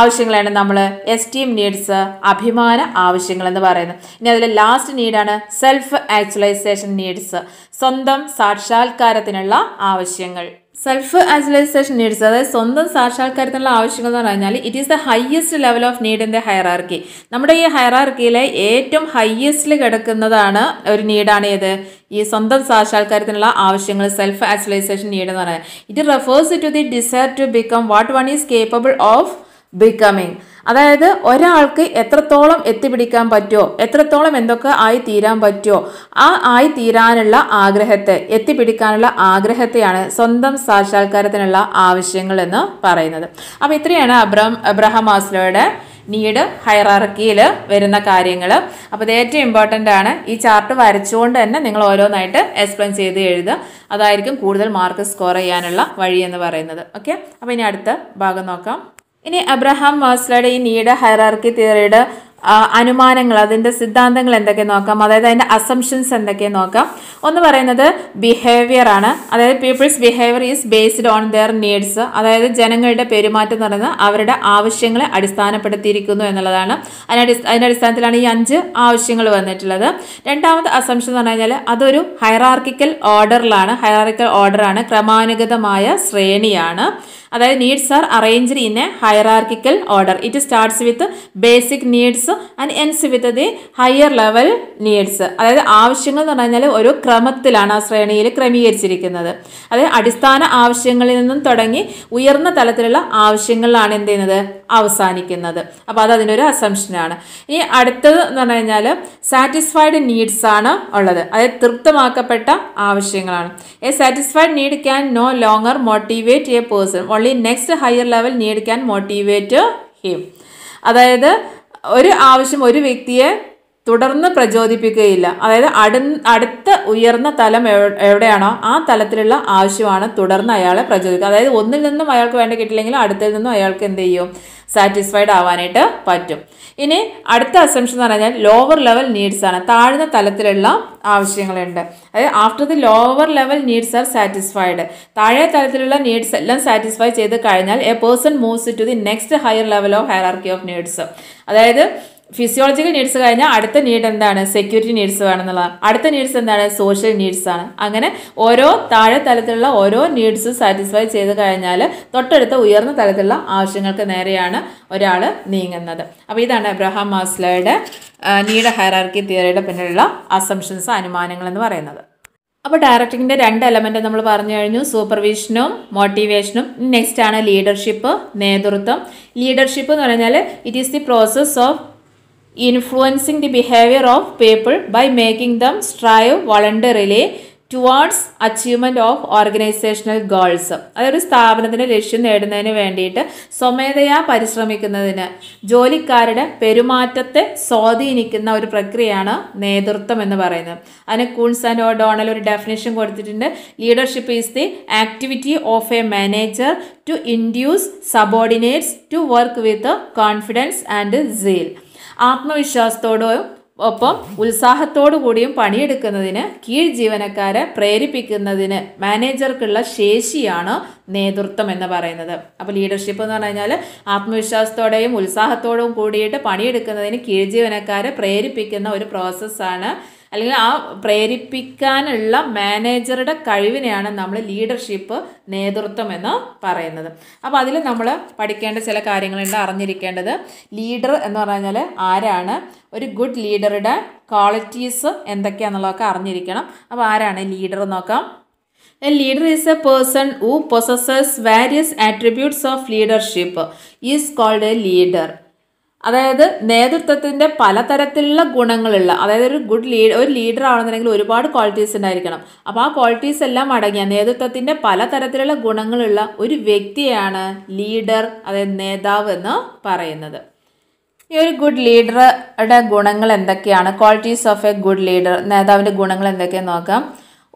ആവശ്യങ്ങളാണ് നമ്മൾ എസ്റ്റീം നീഡ്സ്, അഭിമാന ആവശ്യങ്ങൾ എന്ന് പറയുന്നത്. ഇനി അതിൽ ലാസ്റ്റ് നീഡാണ് സെൽഫ് ആക്ച്വലൈസേഷൻ നീഡ്സ്, സ്വന്തം സാക്ഷാത്കാരത്തിനുള്ള ആവശ്യങ്ങൾ. സെൽഫ് ആക്ച്വലൈസേഷൻ നീഡ്സ്, അതായത് സ്വന്തം സാക്ഷാത്കാരത്തിനുള്ള ആവശ്യങ്ങൾ എന്ന് പറഞ്ഞാൽ it is the highest level of need in the hierarchy. നമ്മുടെ ഈ ഹൈറാർക്കിയിലെ ഏറ്റവും ഹയസ്റ്റിൽ കിടക്കുന്നതാണ് ഒരു നീഡാണ് ഏത്, ഈ സ്വന്തം സാക്ഷാത്കാരത്തിനുള്ള ആവശ്യങ്ങൾ, സെൽഫ് ആക്ച്വലൈസേഷൻ നീഡ് എന്ന് പറയുന്നത്. It refers to the desire to become what one is capable of becoming. അതായത് ഒരാൾക്ക് എത്രത്തോളം എത്തിപ്പിടിക്കാൻ പറ്റുമോ, എത്രത്തോളം എന്തൊക്കെ ആയി തീരാൻ പറ്റുമോ ആ ആയി തീരാനുള്ള ആഗ്രഹത്തെ, എത്തിപ്പിടിക്കാനുള്ള ആഗ്രഹത്തെയാണ് സ്വന്തം സാക്ഷാത്കാരത്തിനുള്ള ആവശ്യങ്ങൾ എന്ന് പറയുന്നത്. അപ്പോൾ ഇത്രയാണ് അബ്രഹാം മാസ്ലോയുടെ നീഡ് ഹൈറാർക്കിയിൽ വരുന്ന കാര്യങ്ങൾ. അപ്പോൾ ഇത് ഏറ്റവും ഇമ്പോർട്ടൻ്റ് ആണ്. ഈ ചാർട്ട് വരച്ചുകൊണ്ട് തന്നെ നിങ്ങൾ ഓരോന്നായിട്ട് എക്സ്പ്ലെയിൻ ചെയ്ത് എഴുതുക. അതായിരിക്കും കൂടുതൽ മാർക്ക് സ്കോർ ചെയ്യാനുള്ള വഴി എന്ന് പറയുന്നത്. ഓക്കെ, അപ്പോൾ ഇനി അടുത്ത ഭാഗം നോക്കാം. ഇനി അബ്രഹാം മാസ്ലോയുടെ ഈ നീഡ് ഹൈറാർക്കി തിയറിയുടെ അനുമാനങ്ങൾ, അതിൻ്റെ സിദ്ധാന്തങ്ങൾ എന്തൊക്കെ നോക്കാം, അതായത് അതിൻ്റെ അസംഷൻസ് എന്തൊക്കെ നോക്കാം. ഒന്ന് പറയുന്നത് ബിഹേവിയർ ആണ്. അതായത് people's behaviour is based on their needs. അതായത് ജനങ്ങളുടെ പെരുമാറ്റം എന്ന് പറയുന്നത് അവരുടെ ആവശ്യങ്ങളെ അടിസ്ഥാനപ്പെടുത്തിയിരിക്കുന്നു എന്നുള്ളതാണ്. അതിൻ്റെ അടിസ്ഥാനത്തിലാണ് ഈ 5 ആവശ്യങ്ങൾ വന്നിട്ടുള്ളത്. രണ്ടാമത് അസംഷൻ എന്ന് പറഞ്ഞു കഴിഞ്ഞാൽ അതൊരു ഹൈറാർക്കിക്കൽ ഓർഡറാണ്, ക്രമാനുഗതമായ ശ്രേണിയാണ്. അതായത് needs R arranged in A hierarchical order. It starts with basic needs and ends with the higher level needs. അതായത് ആവശ്യങ്ങൾ എന്ന് പറഞ്ഞാൽ ഒരു ക്രമത്തിലാണ് ആ ശ്രേണിയിൽ ക്രമീകരിച്ചിരിക്കുന്നത്. അതായത് അടിസ്ഥാന ആവശ്യങ്ങളിൽ നിന്നും തുടങ്ങി ഉയർന്ന തലത്തിലുള്ള ആവശ്യങ്ങളിലാണ് എന്ത് ചെയ്യുന്നത്, അവസാനിക്കുന്നത്. അപ്പോൾ അത് അതിനൊരു അസംഷനാണ്. ഇനി അടുത്തത് എന്ന് പറഞ്ഞു കഴിഞ്ഞാൽ സാറ്റിസ്ഫൈഡ് നീഡ്സ് ആണ് ഉള്ളത്. അതായത് തൃപ്തമാക്കപ്പെട്ട ആവശ്യങ്ങളാണ്. A satisfied need can no longer motivate a person, only next higher level need can motivate him. അതായത് ഒരു ആവശ്യം ഒരു വ്യക്തിയെ തുടർന്ന് പ്രചോദിപ്പിക്കുകയില്ല. അതായത് അടുത്ത ഉയർന്ന തലം എവിടെയാണോ ആ തലത്തിലുള്ള ആവശ്യമാണ് തുടർന്ന് അയാളെ പ്രചോദിക്കുക. അതായത് ഒന്നിൽ നിന്നും അയാൾക്ക് വേണ്ട കിട്ടില്ലെങ്കിലും അടുത്തിൽ നിന്നും അയാൾക്ക് എന്ത് ചെയ്യും, സാറ്റിസ്ഫൈഡ് ആവാനായിട്ട് പറ്റും. ഇനി അടുത്ത അസംഷൻ എന്ന് പറഞ്ഞാൽ ലോവർ ലെവൽ നീഡ്സ് ആണ്, താഴ്ന്ന തലത്തിലുള്ള ആവശ്യങ്ങളുണ്ട്. അതായത് after the lower level needs are satisfied, താഴെ തലത്തിലുള്ള നീഡ്സ് എല്ലാം സാറ്റിസ്ഫൈ ചെയ്ത് കഴിഞ്ഞാൽ a person moves to the next higher level of hierarchy of needs. അതായത് ഫിസിയോളജിക്കൽ നീഡ്സ് കഴിഞ്ഞാൽ അടുത്ത നീഡ് എന്താണ്, സെക്യൂരിറ്റി നീഡ്സ് വേണമെന്നുള്ളതാണ്. അടുത്ത നീഡ്സ് എന്താണ്, സോഷ്യൽ നീഡ്സ് ആണ്. അങ്ങനെ ഓരോ താഴെ തലത്തിലുള്ള ഓരോ നീഡ്സ് സാറ്റിസ്ഫൈ ചെയ്ത് കഴിഞ്ഞാൽ തൊട്ടടുത്ത ഉയർന്ന തലത്തിലുള്ള ആവശ്യങ്ങൾക്ക് നേരെയാണ് ഒരാൾ നീങ്ങുന്നത്. അപ്പോൾ ഇതാണ് അബ്രഹാം മാസ്ലോയുടെ നീഡ് ഹൈറാർക്കി തിയറിയുടെ പിന്നിലുള്ള അസംഷൻസ്, അനുമാനങ്ങൾ എന്ന് പറയുന്നത്. അപ്പോൾ ഡയറക്റ്റിങ്ങിൻ്റെ 2 എലമെൻറ്റ് നമ്മൾ പറഞ്ഞു കഴിഞ്ഞു, സൂപ്പർവിഷനും മോട്ടിവേഷനും. നെക്സ്റ്റ് ആണ് ലീഡർഷിപ്പ്, നേതൃത്വം. ലീഡർഷിപ്പ് എന്ന് പറഞ്ഞാൽ it is the process of influencing the behavior of people by making them strive voluntarily towards achievement of organizational goals. അതൊരു സ്ഥാപനത്തിൻ്റെ ലക്ഷ്യം നേടുന്നതിന് വേണ്ടിയിട്ട് സ്വമേധയാ പരിശ്രമിക്കുന്നതിന് ജോലിക്കാരുടെ പെരുമാറ്റത്തെ സ്വാധീനിക്കുന്ന ഒരു പ്രക്രിയയാണ് നേതൃത്വം എന്ന് പറയുന്നത്. അതിന് കൂൺസ് ആൻഡ് ഓഡോണൽ ഒരു ഡെഫിനേഷൻ കൊടുത്തിട്ടുണ്ട്. Leadership is the activity of a manager to induce subordinates to work with confidence and zeal. ആത്മവിശ്വാസത്തോടും ഒപ്പം ഉത്സാഹത്തോടു കൂടിയും പണിയെടുക്കുന്നതിന് കീഴ് ജീവനക്കാരെ പ്രേരിപ്പിക്കുന്നതിന് മാനേജർക്കുള്ള ശേഷിയാണ് നേതൃത്വം എന്ന് പറയുന്നത്. അപ്പോൾ ലീഡർഷിപ്പ് എന്ന് പറഞ്ഞു കഴിഞ്ഞാൽ ആത്മവിശ്വാസത്തോടെയും ഉത്സാഹത്തോടും കൂടിയിട്ട് പണിയെടുക്കുന്നതിന് കീഴ് ജീവനക്കാരെ പ്രേരിപ്പിക്കുന്ന ഒരു പ്രോസസ്സാണ്, അല്ലെങ്കിൽ ആ പ്രേരിപ്പിക്കാനുള്ള മാനേജറുടെ കഴിവിനെയാണ് നമ്മൾ ലീഡർഷിപ്പ്, നേതൃത്വം എന്ന് പറയുന്നത്. അപ്പോൾ അതിൽ നമ്മൾ പഠിക്കേണ്ട ചില കാര്യങ്ങളുണ്ട്, അറിഞ്ഞിരിക്കേണ്ടത്. ലീഡർ എന്ന് പറഞ്ഞാൽ ആരാണ്, ഒരു ഗുഡ് ലീഡറുടെ ക്വാളിറ്റീസ് എന്തൊക്കെയാണെന്നുള്ളതൊക്കെ അറിഞ്ഞിരിക്കണം. അപ്പോൾ ആരാണ് ലീഡർ നോക്കാം. A leader is a person who possesses various attributes of leadership is called a leader. അതായത് നേതൃത്വത്തിൻ്റെ പലതരത്തിലുള്ള ഗുണങ്ങളുള്ള, അതായത് ഒരു ലീഡർ ആണെന്നുണ്ടെങ്കിൽ ഒരുപാട് ക്വാളിറ്റീസ് ഉണ്ടായിരിക്കണം. അപ്പോൾ ആ ക്വാളിറ്റീസ് എല്ലാം അടങ്ങിയ നേതൃത്വത്തിൻ്റെ പലതരത്തിലുള്ള ഗുണങ്ങളുള്ള ഒരു വ്യക്തിയാണ് ലീഡർ, അതായത് നേതാവ് എന്ന് പറയുന്നത്. ഈ ഒരു ഗുഡ് ലീഡറുടെ ഗുണങ്ങൾ എന്തൊക്കെയാണ്, qualities of A good leader, നേതാവിൻ്റെ ഗുണങ്ങൾ എന്തൊക്കെയാണെന്ന് നോക്കാം.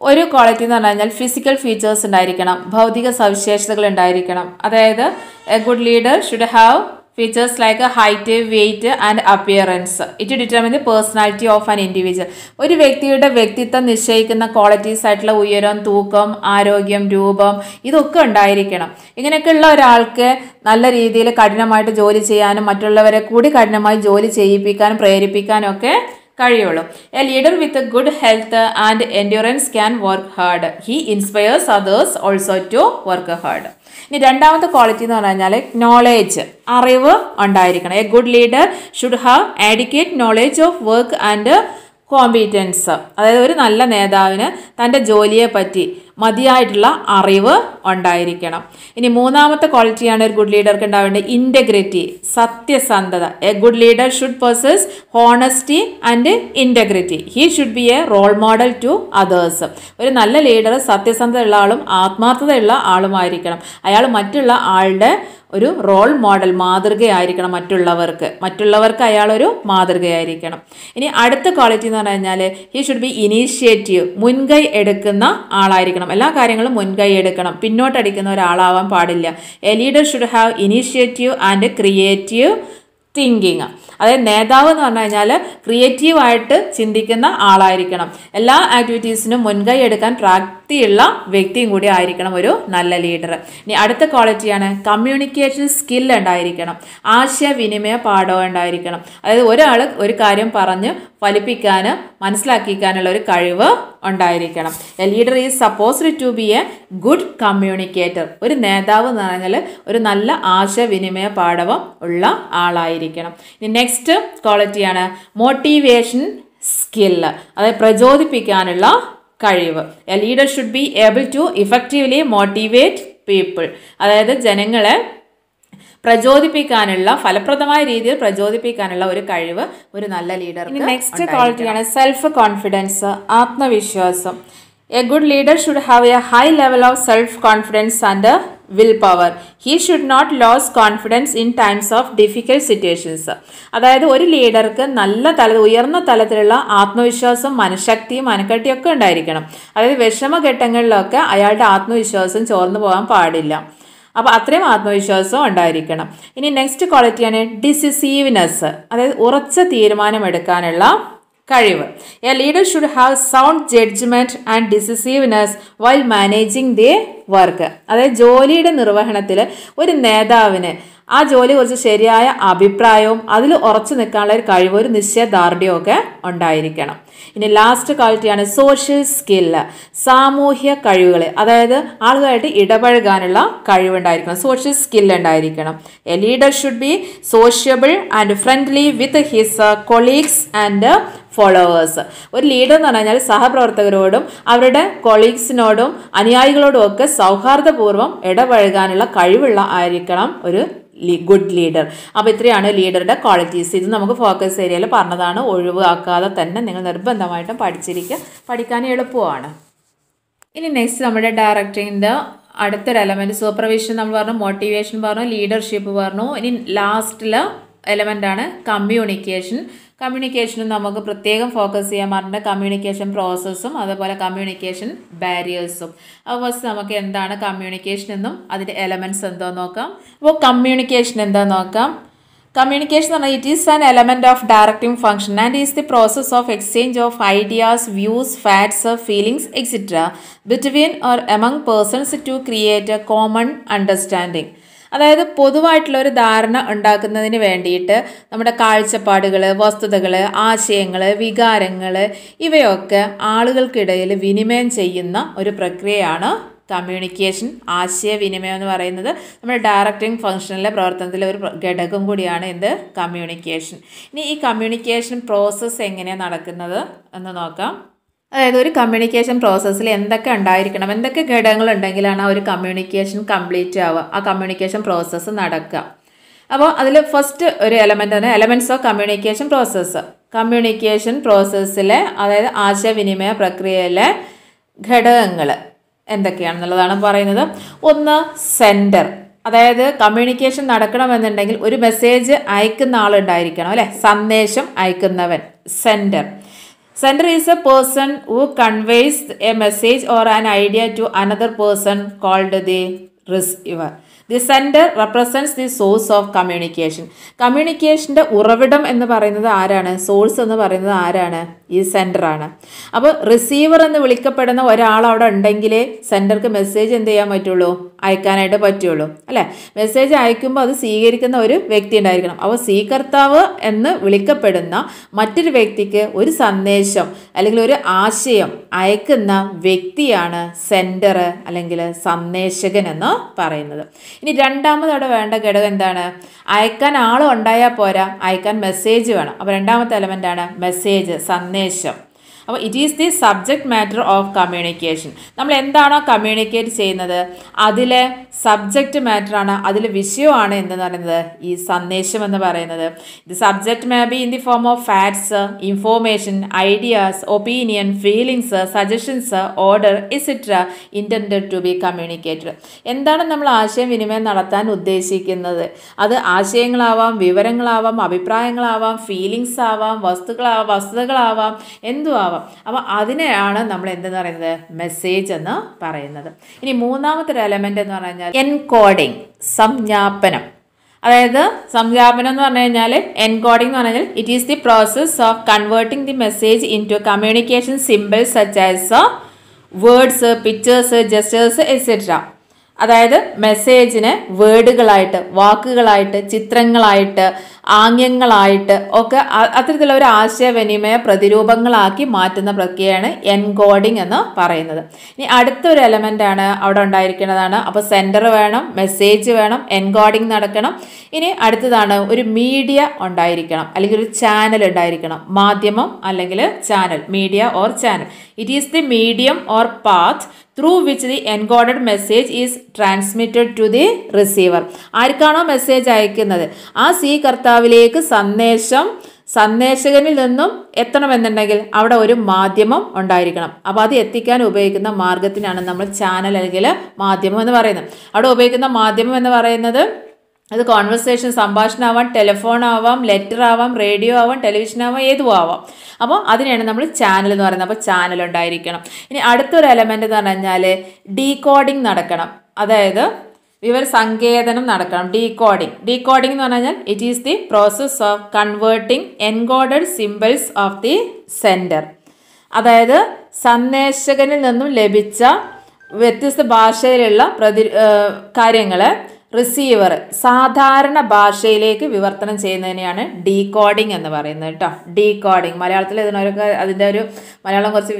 ഒരു ക്വാളിറ്റി എന്ന് പറഞ്ഞു കഴിഞ്ഞാൽ ഫിസിക്കൽ ഫീച്ചേഴ്സ് ഉണ്ടായിരിക്കണം, ഭൗതിക സവിശേഷതകൾ ഉണ്ടായിരിക്കണം. അതായത് A good leader should have features like height, weight and appearance. It determines the personality of an individual. ഒരു വ്യക്തിയുടെ വ്യക്തിത്വം നിശ്ചയിക്കുന്ന ക്വാളിറ്റീസ് ആയിട്ടുള്ള ഉയരം, തൂക്കം, ആരോഗ്യം, രൂപം, ഇതൊക്കെ ഉണ്ടായിരിക്കണം. ഇങ്ങനെയൊക്കെയുള്ള ഒരാൾക്ക് നല്ല രീതിയിൽ കഠിനമായിട്ട് ജോലി ചെയ്യാനും മറ്റുള്ളവരെ കൂടി കഠിനമായി ജോലി ചെയ്യിപ്പിക്കാനും പ്രേരിപ്പിക്കാനും ഒക്കെ കഴിയുള്ളൂ. A leader with good health and endurance can work hard. He inspires others also to work hard. ഇനി രണ്ടാമത്തെ ക്വാളിറ്റി എന്ന് പറഞ്ഞാൽ നോളേജ്, അറിവ് ഉണ്ടായിരിക്കണം. A good leader should have adequate knowledge of work and competence. അതായത് ഒരു നല്ല നേതാവിന് തൻ്റെ ജോലിയെ പറ്റി മതിയായിട്ടുള്ള അറിവ് ഉണ്ടായിരിക്കണം. ഇനി മൂന്നാമത്തെ ക്വാളിറ്റിയാണ് ഒരു ഗുഡ് ലീഡർക്ക് ഉണ്ടാവേണ്ടത്, ഇൻറ്റഗ്രിറ്റി, സത്യസന്ധത. A good leader should possess honesty and integrity. He should be a role model to others. ഒരു നല്ല ലീഡർ സത്യസന്ധതയുള്ള ആളും ആത്മാർത്ഥതയുള്ള ആളുമായിരിക്കണം. അയാൾ മറ്റുള്ള ആളുടെ ഒരു റോൾ മോഡൽ, മാതൃകയായിരിക്കണം മറ്റുള്ളവർക്ക് അയാളൊരു മാതൃകയായിരിക്കണം. ഇനി അടുത്ത ക്വാളിറ്റി എന്ന് പറഞ്ഞു കഴിഞ്ഞാൽ ഹി ഷുഡ് ബി ഇനീഷ്യേറ്റീവ്, മുൻകൈ എടുക്കുന്ന ആളായിരിക്കണം. എല്ലാ കാര്യങ്ങളും മുൻകൈ എടുക്കണം, പിന്നോട്ടടിക്കുന്ന ഒരാളാവാൻ പാടില്ല. A leader should have initiative and creative thinking. അതായത് നേതാവ് എന്ന് പറഞ്ഞു കഴിഞ്ഞാൽ ക്രിയേറ്റീവായിട്ട് ചിന്തിക്കുന്ന ആളായിരിക്കണം. എല്ലാ ആക്ടിവിറ്റീസിനും മുൻകൈ എടുക്കാൻ പ്രാപ്തിയുള്ള വ്യക്തിയും കൂടി ആയിരിക്കണം ഒരു നല്ല ലീഡർ. ഇനി അടുത്ത ക്വാളിറ്റിയാണ് കമ്മ്യൂണിക്കേഷൻ സ്കിൽ ഉണ്ടായിരിക്കണം, ആശയവിനിമയ പാഠവും ഉണ്ടായിരിക്കണം. അതായത് ഒരാൾ ഒരു കാര്യം പറഞ്ഞ് ഫലിപ്പിക്കാനും മനസ്സിലാക്കിക്കാനുള്ള ഒരു കഴിവ് ഉണ്ടായിരിക്കണം. A leader is supposed to be a good communicator. ഒരു നേതാവ് എന്ന് പറഞ്ഞാൽ ഒരു നല്ല ആശയവിനിമയ പാഠവും ഉള്ള ആളായിരിക്കണം. ഇനി നെക്സ്റ്റ് ക്വാളിറ്റിയാണ് മോട്ടിവേഷൻ സ്കില്ല്, അതായത് പ്രചോദിപ്പിക്കാനുള്ള കഴിവ്. A leader should be able to effectively motivate people. അതായത് ജനങ്ങളെ പ്രചോദിപ്പിക്കാനുള്ള, ഫലപ്രദമായ രീതിയിൽ പ്രചോദിപ്പിക്കാനുള്ള ഒരു കഴിവ് ഒരു നല്ല ലീഡർക്ക്. നെക്സ്റ്റ് ക്വാളിറ്റിയാണ് സെൽഫ് കോൺഫിഡൻസ്, ആത്മവിശ്വാസം. A good leader should have a high level of self confidence and will power. He should not lose confidence in times of difficult situations. അതായത് ഒരു ലീഡർക്ക് ഉയർന്ന തലത്തിലുള്ള ആത്മവിശ്വാസം, മനഃശക്തിയും മനക്കട്ടിയൊക്കെ ഉണ്ടായിരിക്കണം. അതായത് വിഷമഘട്ടങ്ങളിലൊക്കെ അയാളുടെ ആത്മവിശ്വാസം ചോർന്നു പോകാൻ പാടില്ല. അപ്പോൾ അത്രയും ആത്മവിശ്വാസം ഉണ്ടായിരിക്കണം. ഇനി നെക്സ്റ്റ് ക്വാളിറ്റിയാണ് ഡിസിസീവ്നെസ്, അതായത് ഉറച്ച തീരുമാനമെടുക്കാനുള്ള കഴിവ്. A leader should have sound judgement and decisiveness while managing the work. അതായത് ജോലിയുടെ നിർവഹണത്തിൽ ഒരു നേതാവിന് ആ ജോലിയെക്കുറിച്ച് ശരിയായ അഭിപ്രായവും അതിൽ ഉറച്ചു നിൽക്കാനുള്ള ഒരു കഴിവ്, ഒരു നിശ്ചയദാർഢ്യവും ഒക്കെ ഉണ്ടായിരിക്കണം. ഇനി ലാസ്റ്റ് ക്വാളിറ്റിയാണ് സോഷ്യൽ സ്കില്ല്, സാമൂഹ്യ കഴിവുകൾ. അതായത് ആളുകളായിട്ട് ഇടപഴകാനുള്ള കഴിവുണ്ടായിരിക്കണം, സോഷ്യൽ സ്കില്ല് ഉണ്ടായിരിക്കണം. A leader should B sociable and friendly with his colleagues and followers. ഒരു ലീഡർ എന്ന് പറഞ്ഞാൽ സഹപ്രവർത്തകരോടും അവരുടെ കൊളീഗ്സിനോടും അനുയായികളോടും ഒക്കെ സൗഹാർദ്ദപൂർവ്വം ഇടപഴകാനുള്ള കഴിവുള്ള ആയിരിക്കണം ഒരു ഗുഡ് ലീഡർ. അപ്പോൾ ഇത്രയാണ് ലീഡറുടെ ക്വാളിറ്റീസ്. ഇത് നമുക്ക് ഫോക്കസ് ഏരിയയിൽ പറഞ്ഞതാണ്, ഒഴിവാക്കാതെ തന്നെ നിങ്ങൾ നിർബന്ധമായിട്ടും പഠിച്ചിരിക്കുക, പഠിക്കാൻ എളുപ്പമാണ്. ഇനി നെക്സ്റ്റ് നമ്മുടെ ഡയറക്ടറിൻ്റെ അടുത്തൊരു എലമെൻറ്റ് സൂപ്പർവിഷൻ നമ്മൾ പറഞ്ഞു, മോട്ടിവേഷൻ പറഞ്ഞു, ലീഡർഷിപ്പ് പറഞ്ഞു. ഇനി ലാസ്റ്റിൽ എലമെൻ്റാണ് കമ്മ്യൂണിക്കേഷൻ. കമ്മ്യൂണിക്കേഷനും നമുക്ക് പ്രത്യേകം ഫോക്കസ് ചെയ്യാൻ പറഞ്ഞിട്ട് കമ്മ്യൂണിക്കേഷൻ പ്രോസസ്സും അതുപോലെ കമ്മ്യൂണിക്കേഷൻ ബാരിയേഴ്സും. അപ്പോൾ ഫസ്റ്റ് നമുക്ക് എന്താണ് കമ്മ്യൂണിക്കേഷൻ എന്നും അതിൻ്റെ എലമെൻറ്റ്സ് എന്താ നോക്കാം. അപ്പോൾ കമ്മ്യൂണിക്കേഷൻ എന്താ നോക്കാം. Communication it is an element of directing function and is the process of exchange of ideas, views, facts, feelings, etc. between or among persons to create a common understanding. അതായത് പൊതുവായിട്ടുള്ള ഒരു ധാരണ ഉണ്ടാക്കുന്നതിന് വേണ്ടിയിട്ട് നമ്മുടെ കാഴ്ചപ്പാടുകൾ, വസ്തുതകൾ, ആശയങ്ങൾ, വികാരങ്ങൾ ഇവയൊക്കെ ആളുകൾക്കിടയിൽ വിനിമയം ചെയ്യുന്ന ഒരു പ്രക്രിയയാണ് കമ്മ്യൂണിക്കേഷൻ. ആശയവിനിമയം എന്ന് പറയുന്നത് നമ്മുടെ ഡയറക്റ്റിംഗ് ഫംഗ്ഷനിലെ പ്രവർത്തനത്തിലെ ഒരു ഘടകം കൂടിയാണ് എന്ത്, കമ്മ്യൂണിക്കേഷൻ. ഇനി ഈ കമ്മ്യൂണിക്കേഷൻ പ്രോസസ്സ് എങ്ങനെയാണ് നടക്കുന്നത് എന്ന് നോക്കാം. അതായത് ഒരു കമ്മ്യൂണിക്കേഷൻ പ്രോസസ്സിൽ എന്തൊക്കെ ഉണ്ടായിരിക്കണം, എന്തൊക്കെ ഘടകങ്ങൾ ഉണ്ടെങ്കിലാണ് ആ ഒരു കമ്മ്യൂണിക്കേഷൻ കംപ്ലീറ്റ് ആവുക, ആ കമ്മ്യൂണിക്കേഷൻ പ്രോസസ്സ് നടക്കുക. അപ്പോൾ അതിൽ ഫസ്റ്റ് ഒരു എലമെൻ്റ് ആണ് elements of communication process. Communication പ്രോസസ്സിലെ അതായത് ആശയവിനിമയ പ്രക്രിയയിലെ ഘടകങ്ങൾ എന്തൊക്കെയാണെന്നുള്ളതാണ് പറയുന്നത്. ഒന്ന്, സെൻഡർ. അതായത് കമ്മ്യൂണിക്കേഷൻ നടക്കണമെന്നുണ്ടെങ്കിൽ ഒരു മെസ്സേജ് അയക്കുന്ന ആളുണ്ടായിരിക്കണം അല്ലേ, സന്ദേശം അയക്കുന്നവൻ, sender. Sender is a person who conveys a message or an idea to another person called the receiver. The sender represents the source of communication. കമ്മ്യൂണിക്കേഷൻ്റെ ഉറവിടം എന്ന് പറയുന്നത് ആരാണ്, സോഴ്സ് എന്ന് പറയുന്നത് ആരാണ്, ഈ സെൻഡറാണ്. അപ്പോൾ റിസീവർ എന്ന് വിളിക്കപ്പെടുന്ന ഒരാൾ അവിടെ ഉണ്ടെങ്കിലേ സെൻഡർക്ക് മെസ്സേജ് എന്ത് ചെയ്യാൻ പറ്റുള്ളൂ, അയക്കാനായിട്ട് പറ്റുള്ളൂ അല്ലേ. മെസ്സേജ് അയക്കുമ്പോൾ അത് സ്വീകരിക്കുന്ന ഒരു വ്യക്തി ഉണ്ടായിരിക്കണം. അപ്പോൾ സ്വീകർത്താവ് എന്ന് വിളിക്കപ്പെടുന്ന മറ്റൊരു വ്യക്തിക്ക് ഒരു സന്ദേശം അല്ലെങ്കിൽ ഒരു ആശയം അയക്കുന്ന വ്യക്തിയാണ് സെൻഡർ അല്ലെങ്കിൽ സന്ദേശകൻ എന്ന് പറയുന്നത്. ഇനി രണ്ടാമത് അവിടെ വേണ്ട ഘടകം എന്താണ്, അയക്കാൻ ആൾ ഉണ്ടായാൽ പോരാ, അയക്കാൻ മെസ്സേജ് വേണം. അപ്പോൾ രണ്ടാമത്തെ എലമെൻ്റാണ് മെസ്സേജ്, സന്ദേശം. അപ്പോൾ it is the subject matter of communication. നമ്മൾ എന്താണോ കമ്മ്യൂണിക്കേറ്റ് ചെയ്യുന്നത് അതിലെ സബ്ജക്റ്റ് മാറ്ററാണ്, അതിൽ വിഷയമാണ് എന്ന് പറയുന്നത് ഈ സന്ദേശം എന്ന് പറയുന്നത്. The subject may be in the form of facts, information, ideas, opinion, feelings, suggestions, order etcetera intended to be communicated. എന്താണ് നമ്മൾ ആശയവിനിമയം നടത്താൻ ഉദ്ദേശിക്കുന്നത്, അത് ആശയങ്ങളാവാം, വിവരങ്ങളാവാം, അഭിപ്രായങ്ങളാവാം, ഫീലിങ്സ് ആവാം, വസ്തുതകളാവാം, എന്തും ആവാം. അപ്പോൾ അതിനെയാണ് നമ്മൾ എന്തെന്ന് പറയുന്നത്, മെസ്സേജ് എന്ന് പറയുന്നത്. ഇനി മൂന്നാമത്തെ ഒരു എലമെൻ്റ് എന്ന് പറഞ്ഞു കഴിഞ്ഞാൽ എൻകോഡിങ്, സംജ്ഞാപനം. അതായത് സംജ്ഞാപനം എന്ന് പറഞ്ഞു കഴിഞ്ഞാൽ എൻകോഡിംഗ് എന്ന് പറഞ്ഞാൽ it is the process of converting the message into communication symbols such as words, pictures, gestures etcetera. അതായത് മെസ്സേജിനെ വേർഡുകളായിട്ട്, വാക്കുകളായിട്ട്, ചിത്രങ്ങളായിട്ട്, ആംഗ്യങ്ങളായിട്ട് ഒക്കെ അത്തരത്തിലുള്ള ഒരു ആശയവിനിമയ പ്രതിരൂപങ്ങളാക്കി മാറ്റുന്ന പ്രക്രിയയാണ് എൻകോഡിംഗ് എന്ന് പറയുന്നത്. ഇനി അടുത്തൊരു എലമെൻ്റാണ് അവിടെ ഉണ്ടായിരിക്കുന്നതാണ്. അപ്പോൾ സെൻഡർ വേണം, മെസ്സേജ് വേണം, എൻകോഡിംഗ് നടക്കണം. ഇനി അടുത്തതാണ് ഒരു മീഡിയ ഉണ്ടായിരിക്കണം അല്ലെങ്കിൽ ഒരു ചാനൽ ഉണ്ടായിരിക്കണം. മാധ്യമം അല്ലെങ്കിൽ channel, media or channel. It is the medium or path through which the encoded message is transmitted to the receiver. ആർക്കാണോ മെസ്സേജ് അയക്കുന്നത് ആ സ്വീകർത്താവിലേക്ക് സന്ദേശകനിൽ നിന്നും എത്തണമെന്നുണ്ടെങ്കിൽ അവിടെ ഒരു മാധ്യമം ഉണ്ടായിരിക്കണം. അപ്പോൾ അത് എത്തിക്കാൻ ഉപയോഗിക്കുന്ന മാർഗത്തിനാണ് നമ്മൾ ചാനൽ അല്ലെങ്കിൽ മാധ്യമം എന്ന് പറയുന്നത്. അവിടെ ഉപയോഗിക്കുന്ന മാധ്യമം എന്ന് പറയുന്നത് അത് കോൺവെർസേഷൻ, സംഭാഷണമാവാം, ടെലിഫോൺ ആവാം, ലെറ്റർ ആവാം, റേഡിയോ ആവാം, ടെലിവിഷൻ ആവാം, ഏതും ആവാം. അപ്പോൾ അതിനെയാണ് നമ്മൾ ചാനൽ എന്ന് പറയുന്നത്. അപ്പോൾ ചാനൽ ഉണ്ടായിരിക്കണം. ഇനി അടുത്തൊരു എലമെൻ്റ് എന്ന് പറഞ്ഞു കഴിഞ്ഞാൽ ഡീകോഡിംഗ് നടക്കണം. അതായത് വിവരസങ്കേതനം നടക്കണം. ഡീകോഡിംഗ് എന്ന് പറഞ്ഞു കഴിഞ്ഞാൽ it is the process of converting encoded symbols of the sender. അതായത് സന്ദേശകനിൽ നിന്നും ലഭിച്ച വ്യത്യസ്ത ഭാഷയിലുള്ള കാര്യങ്ങളെ റിസീവർ സാധാരണ ഭാഷയിലേക്ക് വിവർത്തനം ചെയ്യുന്നതിനെയാണ് ഡീകോഡിംഗ് എന്ന് പറയുന്നത് കേട്ടോ. ഡീകോഡിംഗ് മലയാളത്തിൽ ഇതിനൊക്കെ അതിൻ്റെ ഒരു മലയാളം കുറച്ച്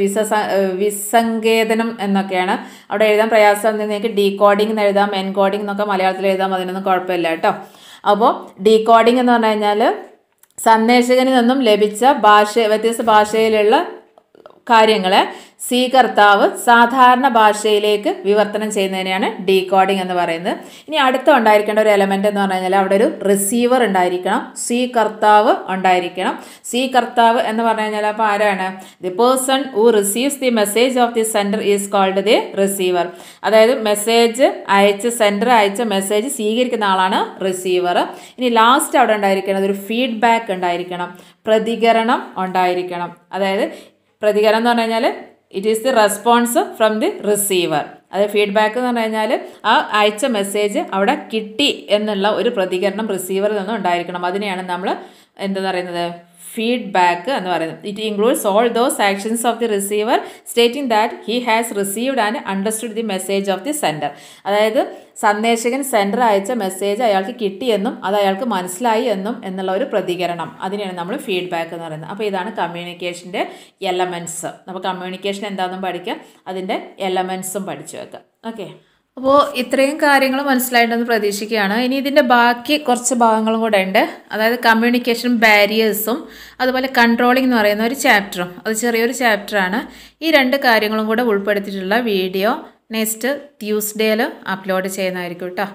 വിസങ്കേതനം എന്നൊക്കെയാണ്. അവിടെ എഴുതാൻ പ്രയാസം നിങ്ങൾക്ക് ഡീകോഡിംഗ് എന്ന് എഴുതാം, എൻകോഡിംഗ് എന്നൊക്കെ മലയാളത്തിൽ എഴുതാം, അതിനൊന്നും കുഴപ്പമില്ല കേട്ടോ. അപ്പോൾ ഡീകോഡിംഗ് എന്ന് പറഞ്ഞു കഴിഞ്ഞാൽ സന്ദേശകനിൽ നിന്നും ലഭിച്ച വ്യത്യസ്ത ഭാഷയിലുള്ള കാര്യങ്ങളെ സ്വീകർത്താവ് സാധാരണ ഭാഷയിലേക്ക് വിവർത്തനം ചെയ്യുന്നതിനെയാണ് ഡീകോഡിംഗ് എന്ന് പറയുന്നത്. ഇനി അടുത്ത ഉണ്ടായിരിക്കേണ്ട ഒരു എലമെൻ്റ് എന്ന് പറഞ്ഞു കഴിഞ്ഞാൽ അവിടെ ഒരു റിസീവർ ഉണ്ടായിരിക്കണം, സ്വീകർത്താവ് ഉണ്ടായിരിക്കണം. സ്വീകർത്താവ് എന്ന് പറഞ്ഞു കഴിഞ്ഞാൽ അപ്പോൾ ആരാണ്, the person who receives the message of the sender is called the receiver. അതായത് മെസ്സേജ് സെൻഡർ അയച്ച മെസ്സേജ് സ്വീകരിക്കുന്ന ആളാണ് റിസീവർ. ഇനി ലാസ്റ്റ് അവിടെ ഉണ്ടായിരിക്കുന്നത് ഒരു ഫീഡ്ബാക്ക് ഉണ്ടായിരിക്കണം, പ്രതികരണം ഉണ്ടായിരിക്കണം. അതായത് പ്രതികരണം എന്ന് പറഞ്ഞു കഴിഞ്ഞാൽ it is the response from the receiver. അത് ഫീഡ്ബാക്ക് എന്ന് പറഞ്ഞു കഴിഞ്ഞാൽ ആ അയച്ച മെസ്സേജ് അവിടെ കിട്ടി എന്നുള്ള ഒരു പ്രതികരണം റിസീവറിൽ നിന്നും ഉണ്ടായിരിക്കണം. അതിനെയാണ് നമ്മൾ എന്താ പറയുന്നത്, ഫീഡ്ബാക്ക് എന്ന് പറയുന്നത്. It includes all those actions of the receiver stating that he has received and understood the message of the sender. അതായത് സന്ദേശകൻ സെൻഡർ അയച്ച മെസ്സേജ് അയാൾക്ക് കിട്ടിയെന്നും അത് അയാൾക്ക് മനസ്സിലായി എന്നും എന്നുള്ള ഒരു പ്രതികരണം, അതിനെയാണ് നമ്മൾ ഫീഡ്ബാക്ക് എന്ന് പറയുന്നത്. അപ്പോൾ ഇതാണ് കമ്മ്യൂണിക്കേഷൻ്റെ എലമെൻറ്റ്സ്. അപ്പോൾ കമ്മ്യൂണിക്കേഷൻ എന്താണെന്നും പഠിക്കാം, അതിൻ്റെ എലമെൻറ്റ്സും പഠിച്ചു വെക്കാം. ഓക്കെ, അപ്പോൾ ഇത്രയും കാര്യങ്ങൾ മനസ്സിലായിട്ടുണ്ടെന്ന് പ്രതീക്ഷിക്കുകയാണ്. ഇനി ഇതിൻ്റെ ബാക്കി കുറച്ച് ഭാഗങ്ങളും കൂടെ ഉണ്ട്. അതായത് കമ്മ്യൂണിക്കേഷൻ ബാരിയേഴ്സും അതുപോലെ കൺട്രോളിംഗ് എന്ന് പറയുന്ന ഒരു ചാപ്റ്ററും, അത് ചെറിയൊരു ചാപ്റ്ററാണ്. ഈ രണ്ട് കാര്യങ്ങളും കൂടെ ഉൾപ്പെടുത്തിയിട്ടുള്ള വീഡിയോ നെക്സ്റ്റ് ട്യൂസ്ഡേയിൽ അപ്ലോഡ് ചെയ്യുന്നതായിരിക്കും കേട്ടോ.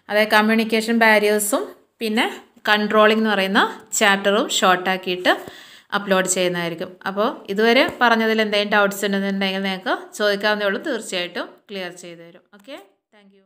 അതായത് കമ്മ്യൂണിക്കേഷൻ ബാരിയേഴ്സും പിന്നെ കൺട്രോളിംഗ് എന്ന് പറയുന്ന ചാപ്റ്ററും ഷോർട്ടാക്കിയിട്ട് അപ്ലോഡ് ചെയ്യുന്നതായിരിക്കും. അപ്പോൾ ഇതുവരെ പറഞ്ഞതിൽ എന്തെങ്കിലും ഡൗട്ട്സ് ഉണ്ടെന്നുണ്ടെങ്കിൽ നിങ്ങൾക്ക് ചോദിക്കാവുന്നേ ഉള്ളൂ, തീർച്ചയായിട്ടും ക്ലിയർ ചെയ്തു തരും. Okay, thank you.